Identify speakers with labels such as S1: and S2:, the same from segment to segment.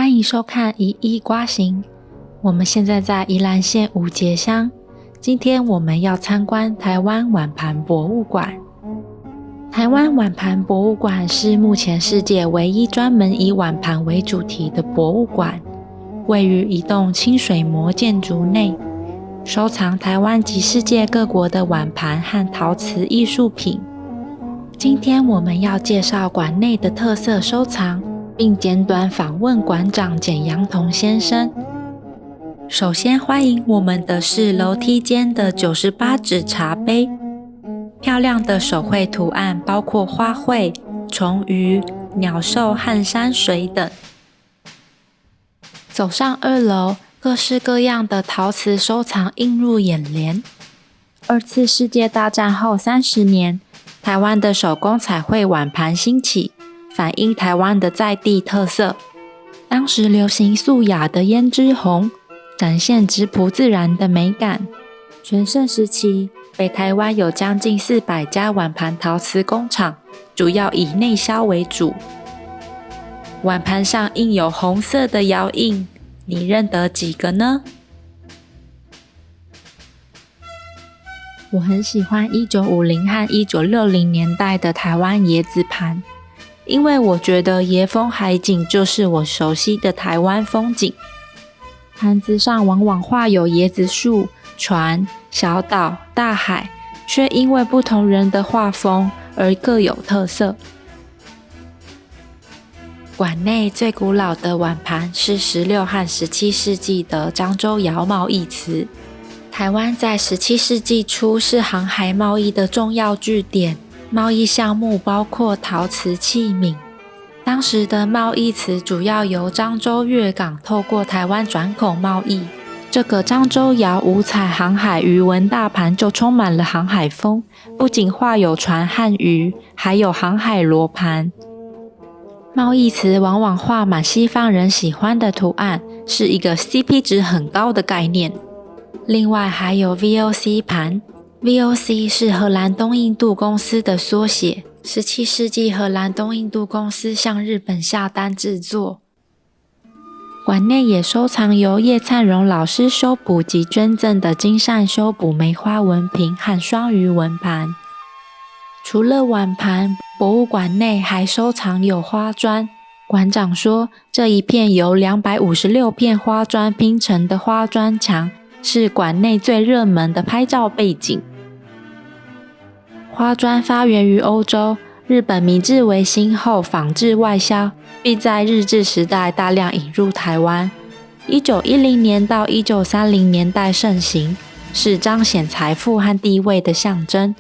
S1: 欢迎收看一亿瓜行。我们现在在宜兰县五节乡，今天我们要参观台湾碗盘博物馆。台湾碗盘博物馆是目前世界唯一专门以碗盘为主题的博物馆，位于一栋清水模建筑内，收藏台湾及世界各国的碗盘和陶瓷艺术品。今天我们要介绍馆内的特色收藏，并简短访问馆长简阳同先生。首先欢迎我们的是楼梯间的98指茶杯，漂亮的手绘图案包括花卉、虫鱼、鸟兽和山水等。走上2楼，各式各样的陶瓷收藏映入眼帘。2次世界大战后30年，台湾的手工彩绘碗盘兴起，反映台湾的在地特色。当时流行素雅的胭脂红，展现质朴自然的美感。全盛时期，北台湾有将近400家碗盘陶瓷工厂，主要以内销为主。碗盘上印有红色的窑印，你认得几个呢？我很喜欢1950和1960年代的台湾椰子盘，因为我觉得椰风海景就是我熟悉的台湾风景。盘子上往往画有椰子树、船、小岛、大海，却因为不同人的画风而各有特色。馆内最古老的碗盘是16和17世纪的漳州窑贸易瓷。台湾在17世纪初是航海贸易的重要据点，贸易项目包括陶瓷器皿。当时的贸易瓷主要由漳州粤港透过台湾转口贸易。这个漳州窑五彩航海鱼纹大盘就充满了航海风，不仅画有船和鱼，还有航海罗盘。贸易瓷往往画满西方人喜欢的图案，是一个 CP 值很高的概念。另外还有 VOC 盘， VOC 是荷兰东印度公司的缩写，17世纪荷兰东印度公司向日本下单制作。馆内也收藏由叶灿荣老师修补及捐赠的金扇修补梅花纹瓶和双鱼纹盘。除了碗盘，博物馆内还收藏有花砖。馆长说，这一片由256片花砖拼成的花砖墙是馆内最热门的拍照背景。花砖发源于欧洲，日本明治维新后仿制外销，并在日治时代大量引入台湾。1910年到1930年代盛行，是彰显财富和地位的象征。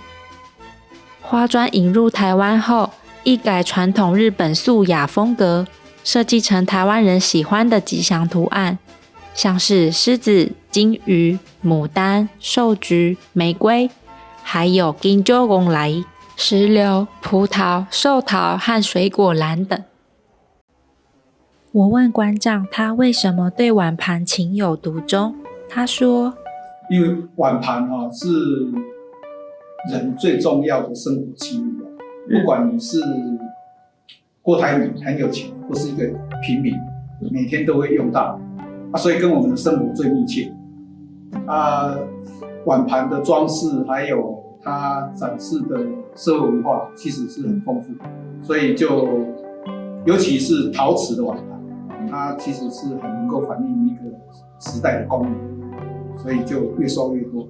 S1: 花砖引入台湾后，一改传统日本素雅风格，设计成台湾人喜欢的吉祥图案，像是狮子、金鱼、牡丹、寿菊、玫瑰，还有金鸠公来、石榴、葡萄、寿桃和水果篮等。我问馆长他为什么对碗盘情有独钟，他说，
S2: 因为碗盘是人最重要的生活器物，不管你是郭台铭很有钱，或是一个平民，每天都会用到，所以跟我们的生活最密切。碗盘的装饰还有它展示的社会文化其实是很丰富，所以尤其是陶瓷的碗盘，它其实是很能够反映一个时代的功能，所以就越收越多。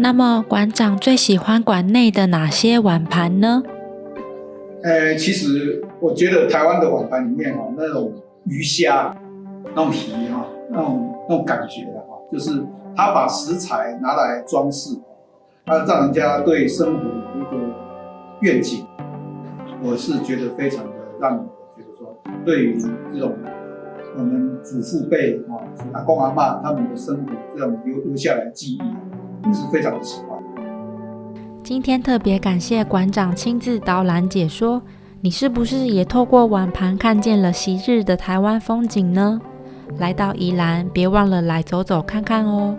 S1: 那么馆长最喜欢馆内的哪些碗盘呢？
S2: 其实我觉得台湾的碗盘里面那种鱼虾那种皮那种感觉就是他把食材拿来装饰，让人家对生活有一个愿景。我是觉得非常的让人觉得说，对于这种我们祖父辈阿公阿嬷他们的生活这种留下来的记忆，是非常的喜欢。
S1: 今天特别感谢馆长亲自导览解说，你是不是也透过碗盘看见了昔日的台湾风景呢？来到宜兰，别忘了来走走看看哦。